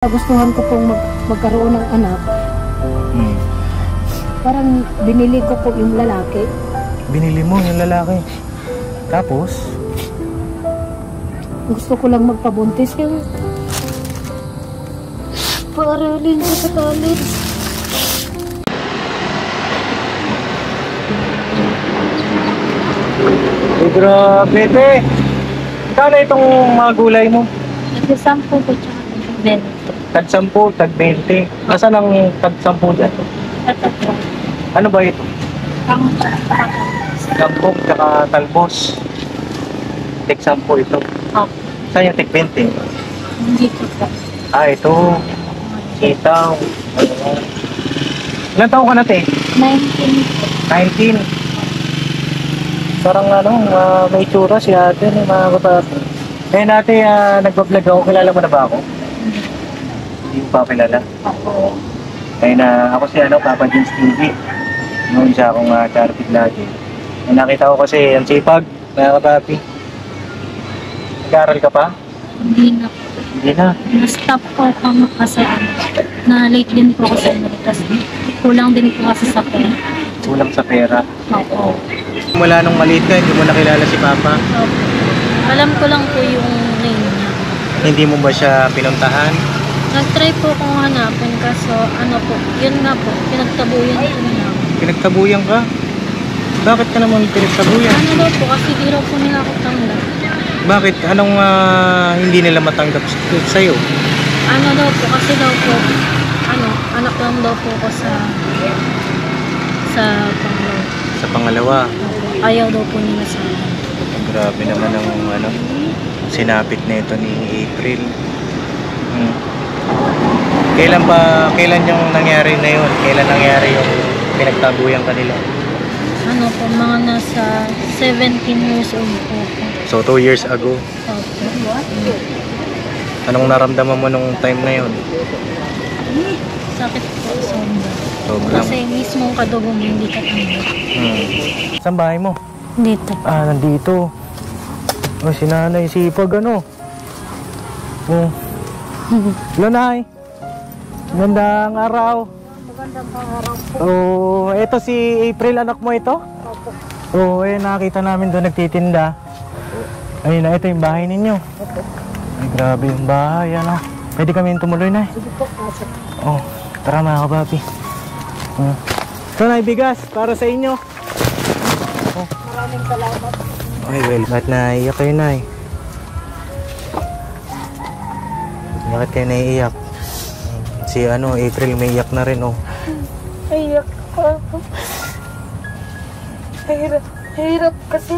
Gustuhan ko pong magkaroon ng anak. Hmm. Parang binili ko po yung lalaki. Binili mo yung lalaki. Tapos? Gusto ko lang magpabuntis yung paaralin ko sa college. Grabe, te. Kano itong mga gulay mo? Nagsasampo ko tsaka Ben. Tag 10, tag 20. Asan ang tag 10 dyan? Tatapos. Ano ba ito? Ang Gambong tsaka talbos. Tig 10 ito. oh, Saan yung tig 20? hindi ko pa. Ah, ito. Sitaw. Ilan taon ka na, te? 19 po. 19. Parang may tsura si ate, mga kapatid. Eh, ate, nagpa-vlog ako. Kilala mo na ba ako? Hindi mo pa kilala. Ako. Kaya ako si Papa Jens TV. Noon siya akong charity vlogger. Eh, nakita ko kasi ang sipag, mga kapapi. Nag-aaral ka pa? Hindi na po. Hindi na. Na-stop po ako kasi na-late din po ako sa ano. Tapos kulang din po kasi sa pera. Kulang sa pera. Opo. Mula nung maliit ka, hindi mo nakilala si Papa. Opo. Alam ko lang po yung name niya. Hindi mo ba siya pinuntahan? Nag-try po akong hanapin kaso yun nga po, pinagtabuyan ko na. Pinagtabuyan ka? Bakit ka naman pinagtabuyan? Ano daw po, kasi di raw po nila ako tanggap. Bakit? Anong hindi nila matanggap sa'yo? Ano daw po, kasi daw po, anak lang daw po ko sa pangalawa. Sa pangalawa? Ayaw daw po nila sa akin. Grabe naman ang sinapit na ito ni April. Kailan yung nangyari na yun? Kailan nangyari yung pinagtabuyan kanila? Ano po, mga nasa 17 years old po po. So 2 years ago. Opo. Anong naramdaman mo nung time na yun? Sakit po, sobra. Sobrang. Kasi mismo kadugo mo hindi ka tanggap. Saan bahay mo? Dito. Ah, nandito. Oh, si nanay sipag Oh. Lanay. Magandang araw. Magandang araw po. Oh, ito si April, anak mo ito? Opo. Oo, nakita namin doon nagtitinda. Ayun na, ito yung bahay ninyo. Opo. Ay, grabe yung bahay, Pwede kami tumuloy, Nay. Sige po, pasok. Oh, tara mga kapapi. Ito, Nay, bigas para sa inyo. Maraming salamat. Okay, well, bakit naiiyak kayo, Nay? Bakit kayo naiiyak? Si April may iyak na rin, Iyak ako. Hirap kasi.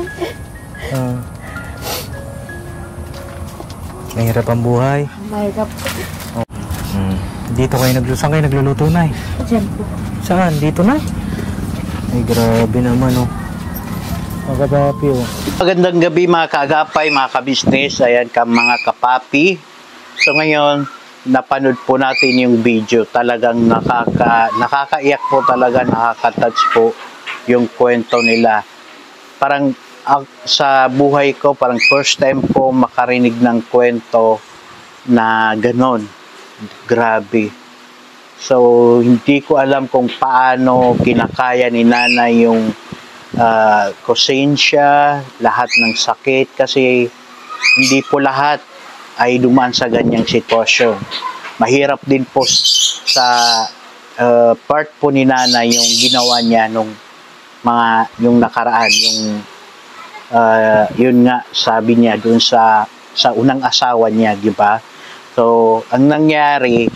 Mahirap ang buhay. Mahirap. Dito kayo saan kayo nagluluto, Nay? Diyan po. Saan? Dito na? Ay, grabe naman, Mga kapapi, Magandang gabi mga kaagapay, mga kabisnes, ayan mga kapapi. So ngayon, napanood po natin yung video. Talagang nakakaiyak po talaga, nakaka-touch po yung kwento nila. Parang sa buhay ko, parang first time po makarinig ng kwento na ganon. Grabe. So, hindi ko alam kung paano kinakaya ni nanay yung konsensya, lahat ng sakit, kasi hindi po lahat ay dumaan sa ganyang sitwasyon. Mahirap din po sa part po ni nanay yung ginawa niya yung nakaraan, yun nga sabi niya dun sa unang asawa niya, di ba? So, ang nangyari,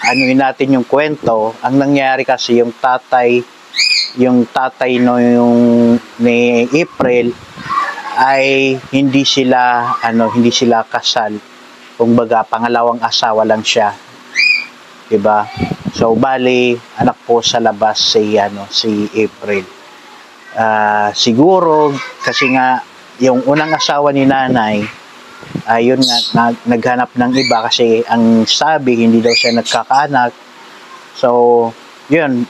anuin natin yung kwento. Ang nangyari kasi yung tatay ni April ay hindi sila kasal. Kumbaga pangalawang asawa lang siya. 'Di ba? So bali anak po sa labas si April. Siguro kasi nga yung unang asawa ni nanay ayun nga naghanap ng iba kasi ang sabi hindi daw siya nagkakaanak. So, yun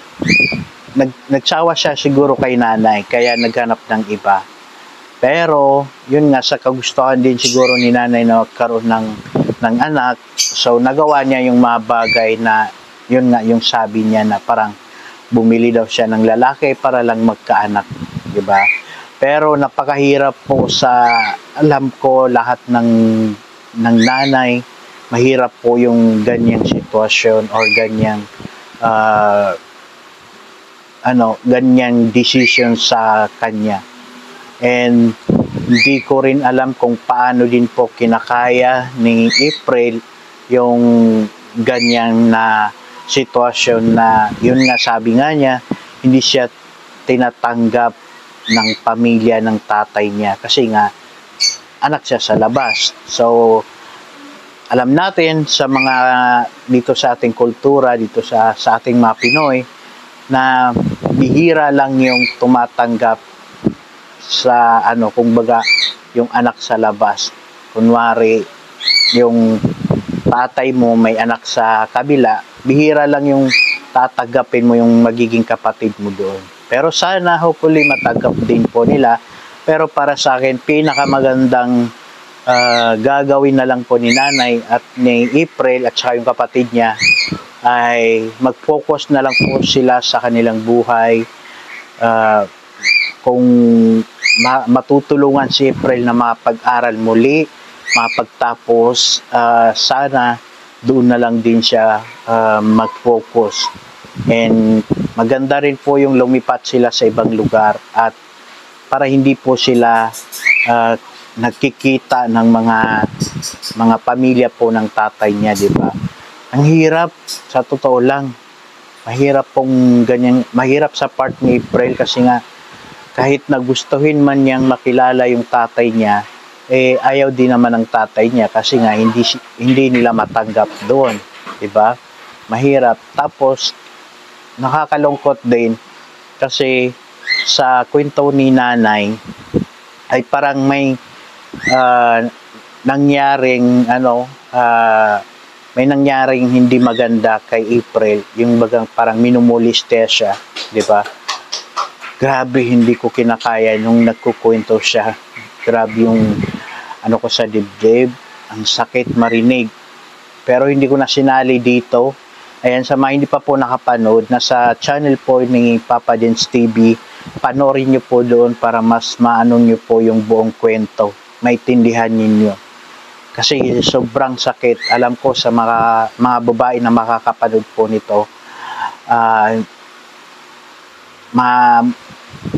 nagsawa siya siguro kay nanay kaya naghanap ng iba. Pero, yun nga, sa kagustuhan din siguro ni nanay na magkaroon ng ng anak. So nagawa niya yung mga bagay na yun nga yung sabi niya na parang bumili daw siya ng lalaki para lang magkaanak, di ba? Pero napakahirap po sa alam ko lahat ng nanay, mahirap po yung ganyang sitwasyon or ganyang ganyang decision sa kanya. And hindi ko rin alam kung paano din po kinakaya ni April yung ganyang na sitwasyon na yun nga sabi nga niya, hindi siya tinatanggap ng pamilya ng tatay niya kasi nga anak siya sa labas. So alam natin sa mga dito sa ating kultura, dito sa ating mga Pinoy na bihira lang yung tumatanggap sa kumbaga yung anak sa labas. Kunwari yung tatay mo may anak sa kabila, bihira lang yung tatanggapin mo yung magiging kapatid mo doon. Pero sana hopefully matanggap din po nila. Pero para sa akin pinakamagandang gagawin na lang po ni nanay at ni April at saka yung kapatid niya ay mag-focus na lang po sila sa kanilang buhay. Kung matutulungan si April na makapag-aral muli, makapagtapos, sana doon na lang din siya mag-focus. And maganda rin po yung lumipat sila sa ibang lugar at para hindi po sila nagkikita ng mga pamilya po ng tatay niya, di ba? Ang hirap, sa totoo lang. Mahirap pong ganyan, mahirap sa part ni April kasi nga kahit nagustuhin man niyang makilala yung tatay niya, ayaw din naman ng tatay niya kasi nga hindi nila matanggap doon, di ba? Mahirap. Tapos nakakalungkot din kasi sa kwento ni nanay ay parang may nangyaring may nangyaring hindi maganda kay April, yung bagang parang minumuliste siya, di ba? Grabe, hindi ko kinakaya nung nagkukwento siya. Grabe yung ko sa dibdib, ang sakit marinig. Pero hindi ko na sinali dito. Ayan, sa mga hindi pa po nakapanood, nasa channel po ni Papa Dens TV, panoorin nyo po doon para mas maano nyo po yung buong kwento. Maintindihan ninyo. Kasi sobrang sakit. Alam ko sa mga babae na makakapanood po nito,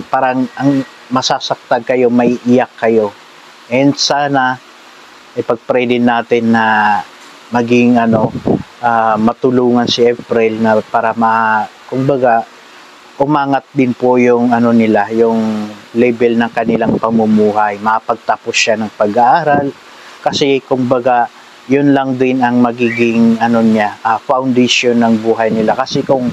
parang ang masasaktan kayo, may iyak kayo. And sana ipag-pray din natin na maging matulungan si April na para kumbaga umangat din po yung nila, yung level ng kanilang pamumuhay, mapagtapos siya ng pag-aaral kasi kumbaga yun lang din ang magiging foundation ng buhay nila. Kasi kung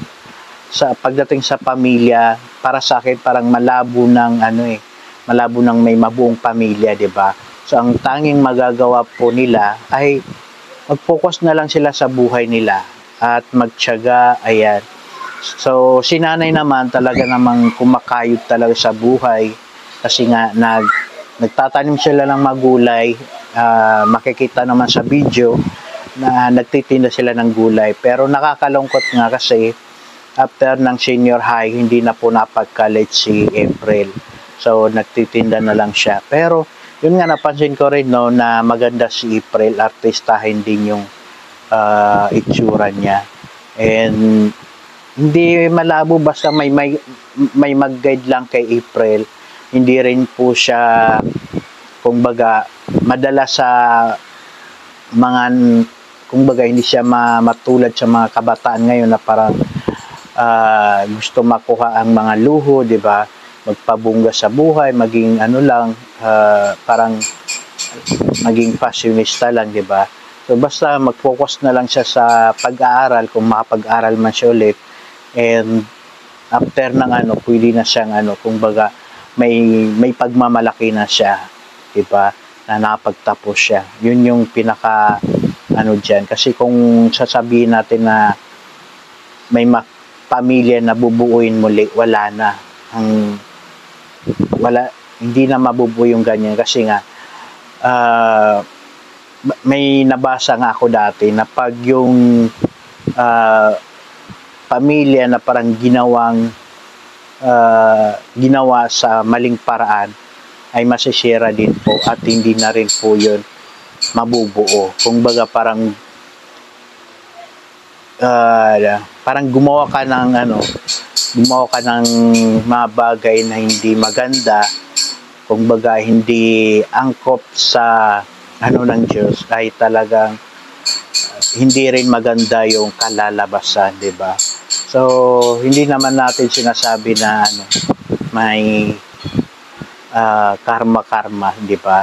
pagdating sa pamilya, para sa akin parang malabo ng may mabuong pamilya, di ba? So ang tanging magagawa po nila ay mag-focus na lang sila sa buhay nila at magtiyaga, ayan. So si nanay naman talaga namang kumakayod talaga sa buhay kasi nga nagtatanim sila ng magulay. Makikita naman sa video na nagtitinda sila ng gulay, pero nakakalungkot nga kasi after ng senior high, hindi na po napag-college si April. So, nagtitinda na lang siya. Pero, yun nga, napansin ko rin na maganda si April, artistahin din yung itsura niya. And, hindi malabo, basta may mag-guide lang kay April. Hindi rin po siya, kumbaga, madala sa kumbaga, hindi siya matulad sa mga kabataan ngayon na parang gusto makuha ang mga luho, di ba? Magpabungga sa buhay, maging parang maging fashionista lang, di ba? So basta mag-focus na lang siya sa pag-aaral, kung makapag-aral man siya ulit. And after ng pwede na siyang kumbaga may pagmamalaki na siya, di ba? Na napagtapos siya. Yun yung pinaka diyan. Kasi kung sasabihin natin na may pamilya na bubuuin muli, wala na. Hindi na mabubuo yung ganyan kasi nga may nabasa nga ako dati na pag yung pamilya na parang ginawa sa maling paraan ay masisira din po at hindi na rin po yun mabubuo. Kung baga parang gumawa ka ng mga bagay na hindi maganda, kung baga hindi angkop sa ng Diyos, ay talagang hindi rin maganda yung kalalabasan, di ba? So, hindi naman natin sinasabi na may karma, di ba?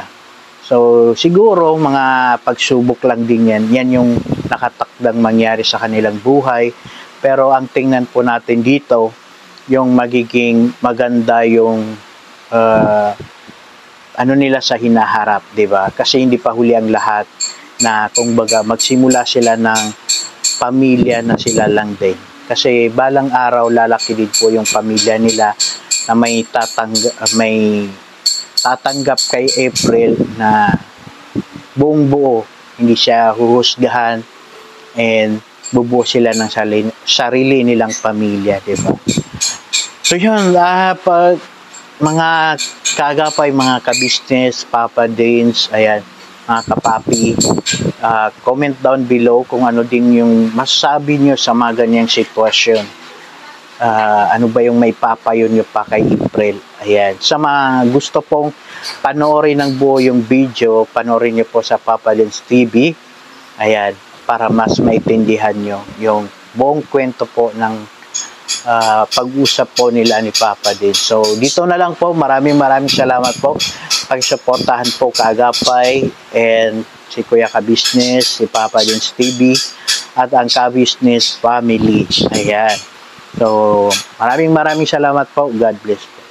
So, siguro mga pagsubok lang din yan. Yan yung nakatakdang mangyari sa kanilang buhay. Pero ang tingnan po natin dito, yung magiging maganda yung nila sa hinaharap, di ba? Kasi hindi pa huli ang lahat na kung baga magsimula sila ng pamilya na sila lang din. Kasi balang araw lalaki din po yung pamilya nila na may tatanggap kay April na buong buo, hindi siya huhusgahan, and bubuo sila ng sarili nilang pamilya, di ba? So yun, pag mga kaagapay, mga ka-business, Papa Dins, ayan, mga kapapi, comment down below kung ano din yung masasabi nyo sa mga ganyang sitwasyon. Ano ba yung may papayo nyo pa kay April? Ayan. Sa mga gusto pong panoorin ng buo yung video, panoorin nyo po sa Papa Dins TV. Ayan, para mas maintindihan nyo yung buong kwento po ng pag-usap po nila ni Papa Dins. So, dito na lang po. Maraming salamat po. Pag-suportahan po kaagapay and si Kuya Ka-Business, si Papa Dins TV, at ang Ka-Business family. Ayan. So, maraming salamat po. God bless po.